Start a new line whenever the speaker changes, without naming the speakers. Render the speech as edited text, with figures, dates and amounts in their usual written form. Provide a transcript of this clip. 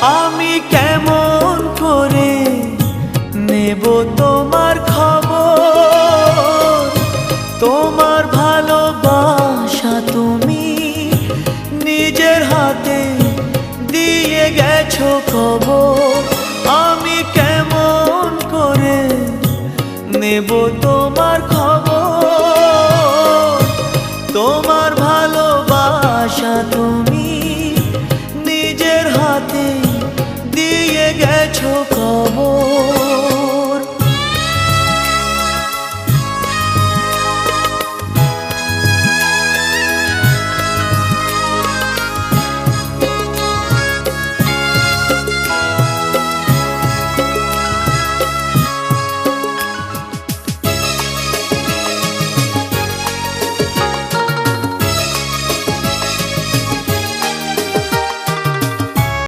আমি কেমন করে নেব তোমার খবর? তোমার ভালোবাসা তুমি নিজের হাতে দিয়ে গেছো খবর। আমি কেমন করে নেব তোমার খবর? তোমার ভালোবাসা তুমি নিজের হাতে দিয়ে গেছো খবর।